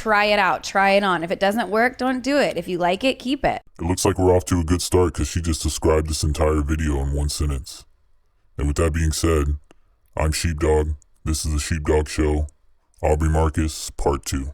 try it out, try it on. If it doesn't work, don't do it. If you like it, keep it. It looks like we're off to a good start because she just described this entire video in one sentence. And with that being said, I'm Sheepdog. This is the Sheepdog Show. Aubrey Marcus, Part 2.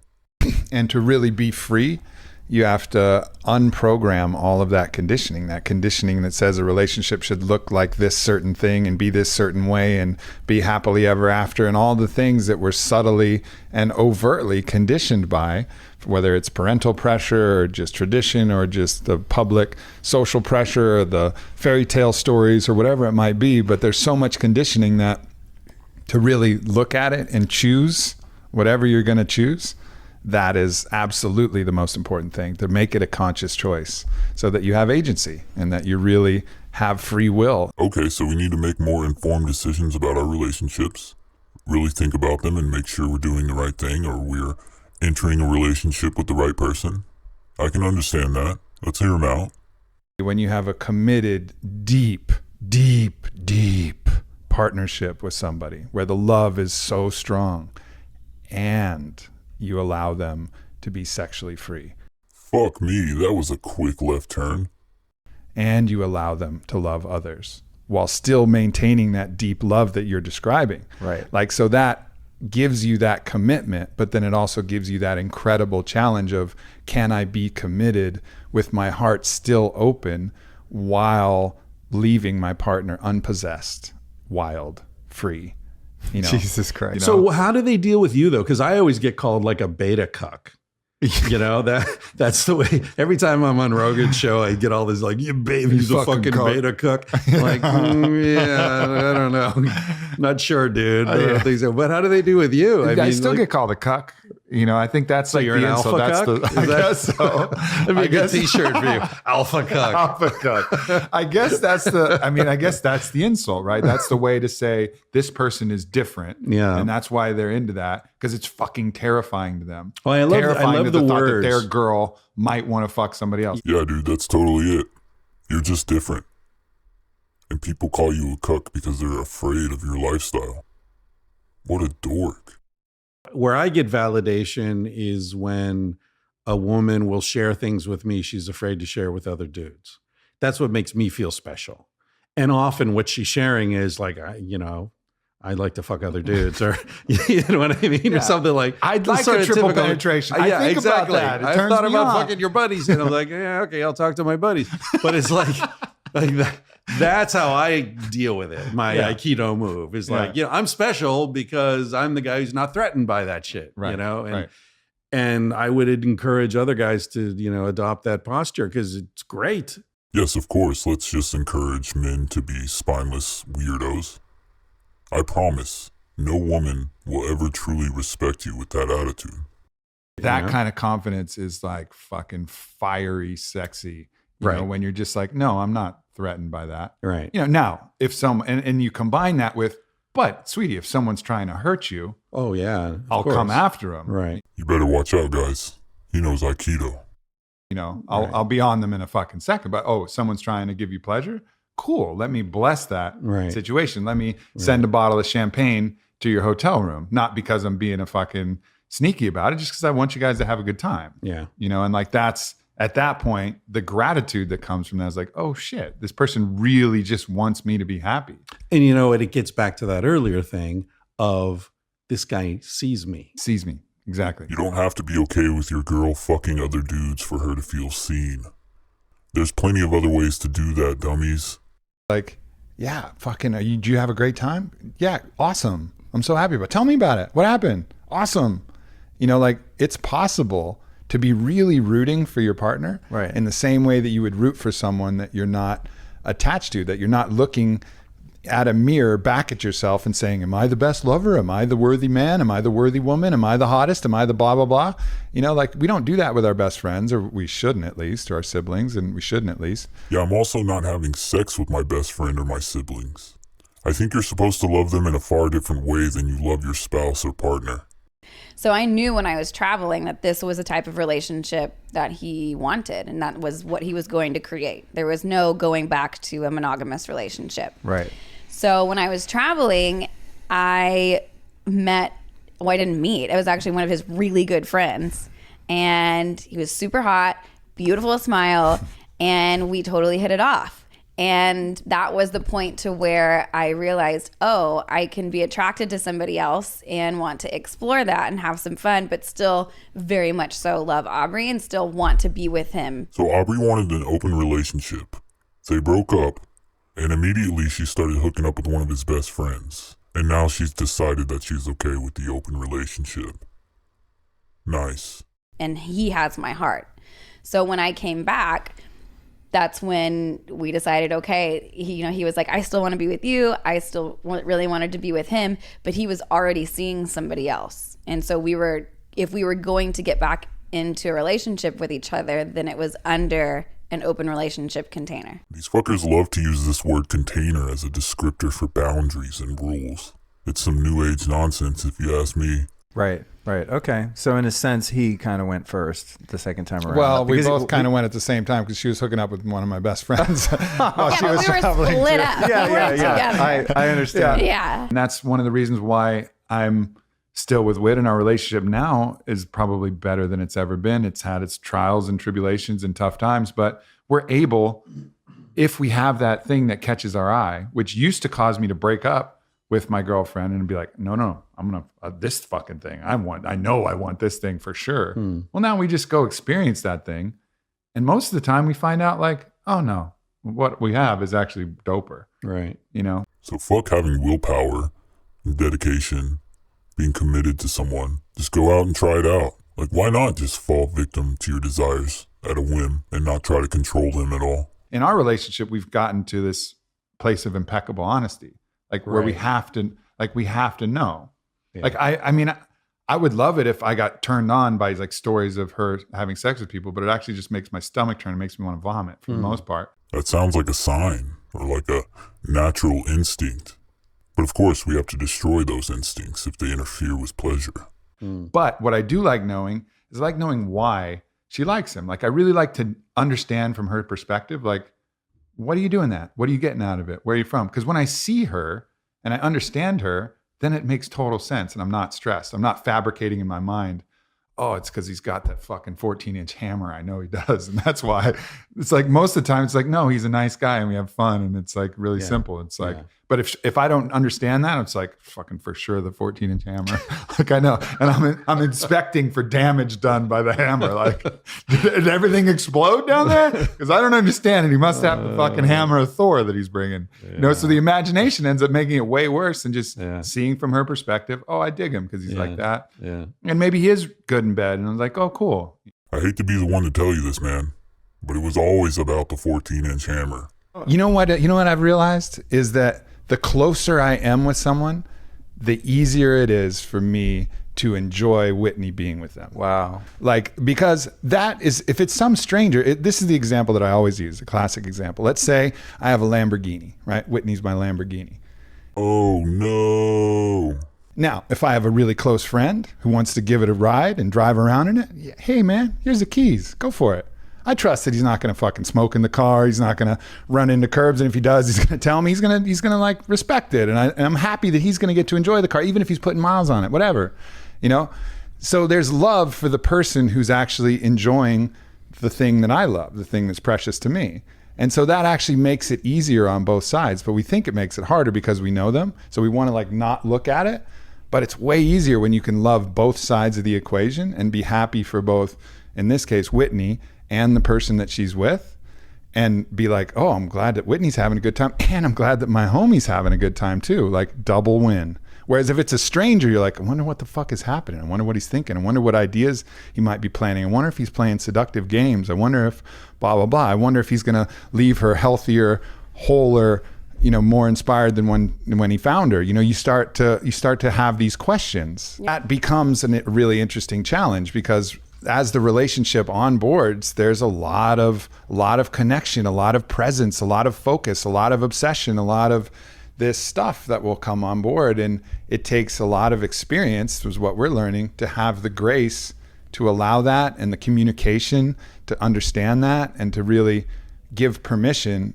And to really be free, you have to unprogram all of that conditioning that says a relationship should look like this certain thing and be this certain way and be happily ever after, and all the things that we're subtly and overtly conditioned by, whether it's parental pressure or just tradition or just the public social pressure or the fairy tale stories or whatever it might be. But there's so much conditioning that to really look at it and choose whatever you're going to choose, that is absolutely the most important thing, to make it a conscious choice so that you have agency and that you really have free will. Okay, so we need to make more informed decisions about our relationships, really think about them and make sure we're doing the right thing or we're entering a relationship with the right person. I can understand that. Let's hear them out. When you have a committed, deep partnership with somebody where the love is so strong and you allow them to be sexually free. Fuck me, that was a quick left turn. And you allow them to love others while still maintaining that deep love that you're describing. Right. Like, so that gives you that commitment, but then it also gives you that incredible challenge of, can I be committed with my heart still open while leaving my partner unpossessed, wild, free? You know, Jesus Christ. You know? So how do they deal with you though? Because I always get called like a beta cuck. You know, that's the way. Every time I'm on Rogan's show, I get all this like, you baby's a fucking beta cuck. Like, yeah, I don't know. Not sure, dude. But how do they do with you? I still get called a cuck. You know, I think that's So like you're an alpha cuck? I guess so. That'd be a good t-shirt for you. Alpha cuck. Alpha cuck. I guess that's the insult, right? That's the way to say this person is different. Yeah. And that's why they're into that, because it's fucking terrifying to them. Oh, I love the the thought that words. their girl might want to fuck somebody else. Yeah, dude, that's totally it. You're just different. And people call you a cuck because they're afraid of your lifestyle. What a dork. Where I get validation is when a woman will share things with me she's afraid to share with other dudes. That's what makes me feel special. And often what she's sharing is like, I'd like to fuck other dudes, or you know what I mean? Or something like, I'd like a triple penetration. Yeah, I think exactly. about that. It I've turns thought me about on. fucking your buddies. And I'm like, yeah, okay, I'll talk to my buddies. But it's like that. That's how I deal with it. My Aikido move is like, I'm special because I'm the guy who's not threatened by that shit, Right, you know? And, right. and I would encourage other guys to, adopt that posture because it's great. Yes, of course, let's just encourage men to be spineless weirdos. I promise, no woman will ever truly respect you with that attitude. That kind of confidence is like fucking fiery, sexy. You know, when you're just like, no, I'm not threatened by that. Right. You know, now if someone, and you combine that with, but sweetie, if someone's trying to hurt you, Oh yeah. I'll come after them. Right. You better watch out, guys. He knows Aikido. You know, I'll be on them in a fucking second, but someone's trying to give you pleasure. Cool. Let me bless that situation. Let me send a bottle of champagne to your hotel room. Not because I'm being a fucking sneaky about it, just because I want you guys to have a good time. Yeah. You know, and like that's, at that point, the gratitude that comes from that is like, oh shit, this person really just wants me to be happy. And it gets back to that earlier thing of this guy sees me. Sees me. Exactly. You don't have to be okay with your girl fucking other dudes for her to feel seen. There's plenty of other ways to do that, dummies. Like, yeah, fucking, do you have a great time? Yeah, awesome. I'm so happy about it. Tell me about it. What happened? Awesome. You know, like, it's possible to be really rooting for your partner in the same way that you would root for someone that you're not attached to, that you're not looking at a mirror back at yourself and saying, am I the best lover? Am I the worthy man? Am I the worthy woman? Am I the hottest? Am I the blah, blah, blah? You know, like, we don't do that with our best friends, or we shouldn't at least, or our siblings, and we shouldn't at least. Yeah, I'm also not having sex with my best friend or my siblings. I think you're supposed to love them in a far different way than you love your spouse or partner. So I knew when I was traveling that this was a type of relationship that he wanted, and that was what he was going to create. There was no going back to a monogamous relationship. Right. So when I was traveling, I didn't meet. It was actually one of his really good friends. and he was super hot, beautiful smile, and we totally hit it off. And that was the point to where I realized, oh, I can be attracted to somebody else and want to explore that and have some fun, but still very much so love Aubrey and still want to be with him. So Aubrey wanted an open relationship. They broke up, and immediately she started hooking up with one of his best friends. And now she's decided that she's okay with the open relationship. Nice. And he has my heart. So when I came back, that's when we decided, okay, he was like, I still want to be with you. I still really wanted to be with him, but he was already seeing somebody else. And so if we were going to get back into a relationship with each other, then it was under an open relationship container. These fuckers love to use this word container as a descriptor for boundaries and rules. It's some new age nonsense if you ask me. Right. Okay. So in a sense, he kind of went first the second time around. Well, we Because both kind of went at the same time because she was hooking up with one of my best friends. while she Yeah, was but we were traveling split too. up. We weren't together. I understand. Yeah. And that's one of the reasons why I'm still with Whit, and our relationship now is probably better than it's ever been. It's had its trials and tribulations and tough times, but we're able, if we have that thing that catches our eye, which used to cause me to break up with my girlfriend and be like, no, I'm gonna this fucking thing. I know I want this thing for sure. Well, now we just go experience that thing, and most of the time we find out like, oh no, what we have is actually doper. Right. So fuck having willpower and dedication, being committed to someone. Just go out and try it out. Like, why not just fall victim to your desires at a whim and not try to control them at all? In our relationship, we've gotten to this place of impeccable honesty, like where we have to know. Yeah. Like, I mean, I would love it if I got turned on by like stories of her having sex with people, but it actually just makes my stomach turn and makes me want to vomit for the most part. That sounds like a sign or like a natural instinct. But of course, we have to destroy those instincts if they interfere with pleasure. But what I do like knowing is I like knowing why she likes him. Like, I really like to understand from her perspective, like, what are you doing that? What are you getting out of it? Where are you from? Because when I see her and I understand her, then it makes total sense and I'm not stressed. I'm not fabricating in my mind, oh, it's because he's got that fucking 14-inch hammer. I know he does. And that's why. It's like most of the time it's like, no, he's a nice guy and we have fun and it's like really simple. It's like, but if I don't understand that, it's like fucking for sure the 14-inch hammer. Like I know. And I'm inspecting for damage done by the hammer. Like, did everything explode down there? Because I don't understand it. He must have the fucking hammer of Thor that he's bringing. So the imagination ends up making it way worse than just seeing from her perspective, oh, I dig him because he's like that. Yeah. And maybe he is good in bed. And I was like, oh, cool. I hate to be the one to tell you this, man, but it was always about the 14-inch hammer. You know what I've realized is that the closer I am with someone, the easier it is for me to enjoy Whitney being with them. Wow. Like, because that is, if it's some stranger, this is the example that I always use, a classic example. Let's say I have a Lamborghini, right? Whitney's my Lamborghini. Oh, no. Now, if I have a really close friend who wants to give it a ride and drive around in it, hey man, here's the keys, go for it. I trust that he's not going to fucking smoke in the car. He's not going to run into curbs. And if he does, he's going to tell me, he's going to like respect it. And I'm happy that he's going to get to enjoy the car, even if he's putting miles on it, whatever, So there's love for the person who's actually enjoying the thing that I love, the thing that's precious to me. And so that actually makes it easier on both sides, but we think it makes it harder because we know them. So we want to like not look at it, but it's way easier when you can love both sides of the equation and be happy for both, in this case, Whitney and the person that she's with, and be like, oh, I'm glad that Whitney's having a good time. And I'm glad that my homie's having a good time too, like double win. Whereas if it's a stranger, you're like, I wonder what the fuck is happening. I wonder what he's thinking. I wonder what ideas he might be planning. I wonder if he's playing seductive games. I wonder if blah, blah, blah. I wonder if he's going to leave her healthier, wholer, more inspired than when he found her. You start to have these questions. That becomes a really interesting challenge because as the relationship onboards, there's a lot of connection, a lot of presence, a lot of focus, a lot of obsession, a lot of this stuff that will come on board. And it takes a lot of experience, was what we're learning, to have the grace to allow that and the communication to understand that and to really give permission,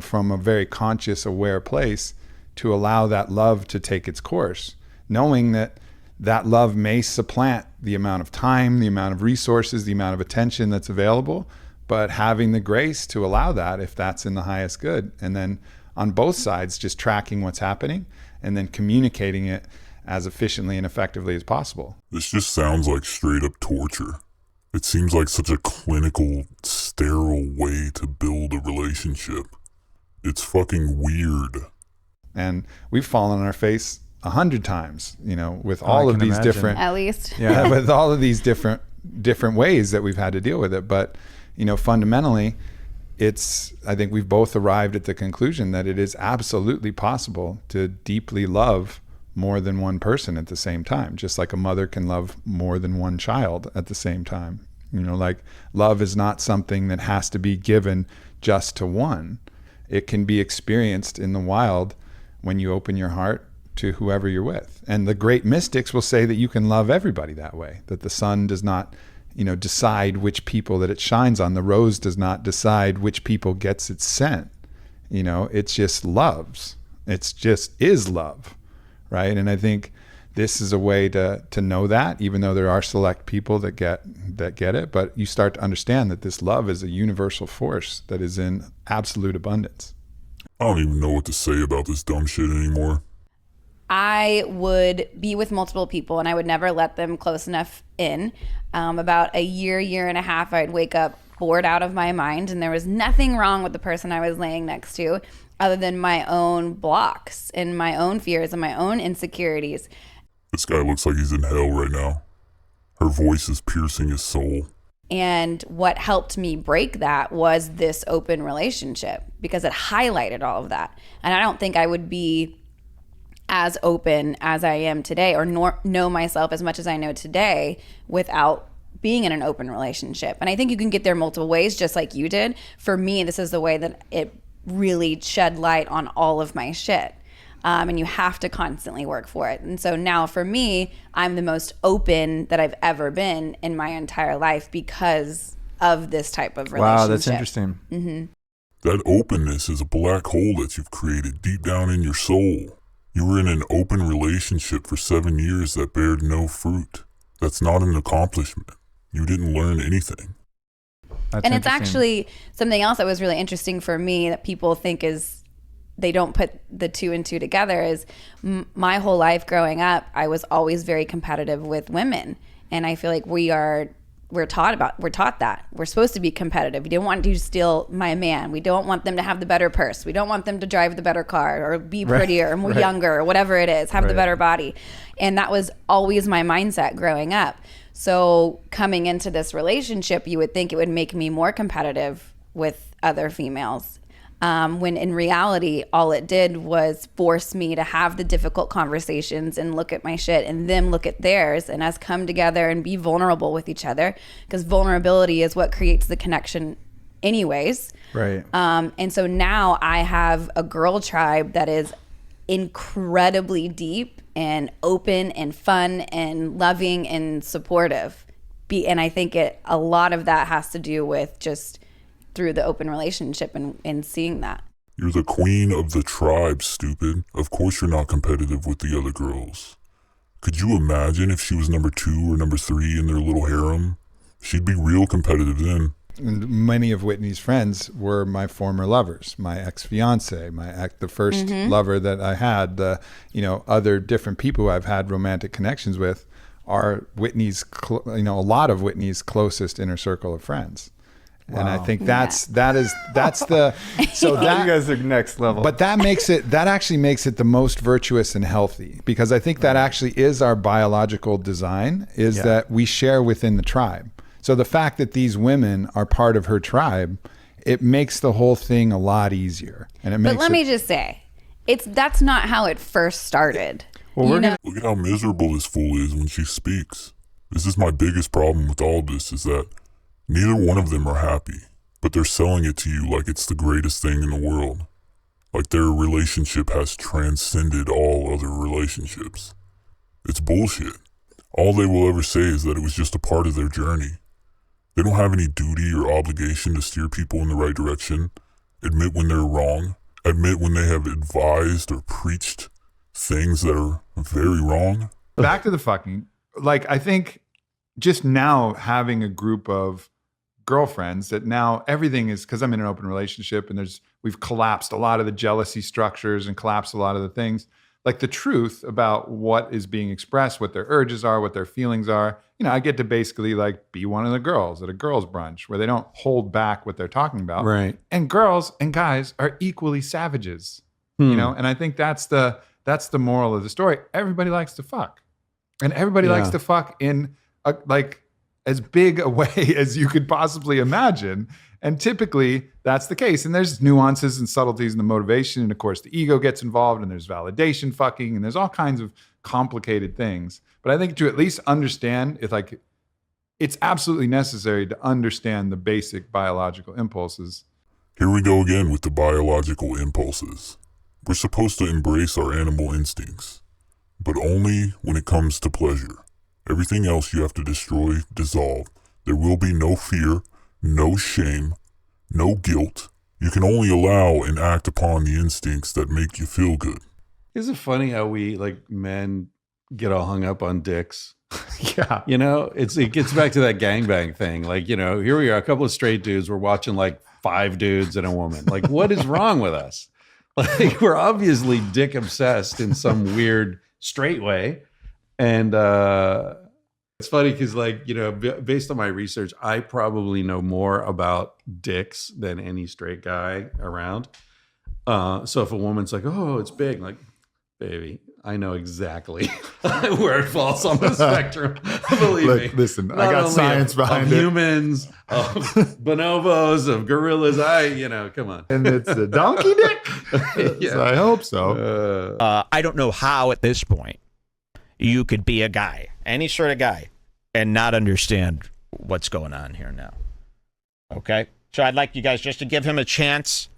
from a very conscious, aware place to allow that love to take its course, knowing that that love may supplant the amount of time, the amount of resources, the amount of attention that's available, but having the grace to allow that if that's in the highest good. And then on both sides, just tracking what's happening and then communicating it as efficiently and effectively as possible. This just sounds like straight up torture. It seems like such a clinical, sterile way to build a relationship. It's fucking weird. And we've fallen on our face 100 times, you know, with all of these imagine. different, At least. yeah, with all of these different ways that we've had to deal with it. But, you know, fundamentally, I think we've both arrived at the conclusion that it is absolutely possible to deeply love more than one person at the same time, just like a mother can love more than one child at the same time. You know, like love is not something that has to be given just to one. It can be experienced in the wild when you open your heart to whoever you're with. And the great mystics will say that you can love everybody that way, that the sun does not, you know, decide which people that it shines on. The rose does not decide which people gets its scent. You know, it just loves. It's just is love. Right. And I think this is a way to know that, even though there are select people that get it, but you start to understand that this love is a universal force that is in absolute abundance. I don't even know what to say about this dumb shit anymore. I would be with multiple people and I would never let them close enough in. About a year and a half, I'd wake up bored out of my mind, and there was nothing wrong with the person I was laying next to other than my own blocks and my own fears and my own insecurities. This guy looks like he's in hell right now. Her voice is piercing his soul. And what helped me break that was this open relationship, because it highlighted all of that. And I don't think I would be as open as I am today, or know myself as much as I know today, without being in an open relationship. And I think you can get there multiple ways, just like you did. For me, this is the way that it really shed light on all of my shit. And you have to constantly work for it. And so now for me, I'm the most open that I've ever been in my entire life because of this type of relationship. Wow, that's interesting. Mm-hmm. That openness is a black hole that you've created deep down in your soul. You were in an open relationship for 7 years that bared no fruit. That's not an accomplishment. You didn't learn anything. And it's actually something else that was really interesting for me that people think is, they don't put the two and two together, is my whole life growing up, I was always very competitive with women. And I feel like we're taught that. We're supposed to be competitive. We don't want to steal my man. We don't want them to have the better purse. We don't want them to drive the better car or be prettier or more younger or whatever it is, have the better body. And that was always my mindset growing up. So coming into this relationship, you would think it would make me more competitive with other females. When in reality, all it did was force me to have the difficult conversations and look at my shit and them look at theirs, and us come together and be vulnerable with each other, because vulnerability is what creates the connection anyways. Right. And so now I have a girl tribe that is incredibly deep and open and fun and loving and supportive. And I think a lot of that has to do with just through the open relationship and seeing that. You're the queen of the tribe, stupid. Of course you're not competitive with the other girls. Could you imagine if she was number 2 or number 3 in their little harem? She'd be real competitive then. And many of Whitney's friends were my former lovers, my ex-fiance, the first lover that I had, the other different people who I've had romantic connections with are Whitney's, a lot of Whitney's closest inner circle of friends. Wow. And I think that's the so that you guys are next level. But that actually makes it the most virtuous and healthy, because I think that actually is our biological design, is that we share within the tribe. So the fact that these women are part of her tribe, it makes the whole thing a lot easier. And it makes. But let me just say, that's not how it first started. Well, look at how miserable this fool is when she speaks. This is my biggest problem with all this, is that neither one of them are happy, but they're selling it to you like it's the greatest thing in the world. Like their relationship has transcended all other relationships. It's bullshit. All they will ever say is that it was just a part of their journey. They don't have any duty or obligation to steer people in the right direction, admit when they're wrong, admit when they have advised or preached things that are very wrong. back to the fucking, like, I think just now having a group of girlfriends that now everything is, because I'm in an open relationship and we've collapsed a lot of the jealousy structures and collapsed a lot of the things. Like the truth about what is being expressed, what their urges are, what their feelings are. You know, I get to basically like be one of the girls at a girls' brunch where they don't hold back what they're talking about. Right. And girls and guys are equally savages. You know, and I think that's the moral of the story. Everybody likes to fuck. And everybody likes to fuck in like as big a way as you could possibly imagine. And typically that's the case. And there's nuances and subtleties in the motivation. And of course the ego gets involved and there's validation fucking and there's all kinds of complicated things. But I think to at least understand it's absolutely necessary to understand the basic biological impulses. Here we go again with the biological impulses. We're supposed to embrace our animal instincts, but only when it comes to pleasure. Everything else you have to destroy, dissolve. There will be no fear, no shame, no guilt. You can only allow and act upon the instincts that make you feel good. Isn't it funny how we, like, men get all hung up on dicks? Yeah. You know, it gets back to that gangbang thing. Like, you know, here we are, a couple of straight dudes. We're watching like 5 dudes and a woman. Like, what is wrong with us? Like, we're obviously dick obsessed in some weird straight way. And it's funny because, like, you know, based on my research, I probably know more about dicks than any straight guy around. So if a woman's like, oh, it's big, like, baby, I know exactly where it falls on the spectrum. Believe me. Listen, I got science behind it. Humans, of bonobos, of gorillas. Come on. And it's a donkey dick? Yeah. So I hope so. I don't know how at this point you could be a guy, any sort of guy, and not understand what's going on here now. Okay? So I'd like you guys just to give him a chance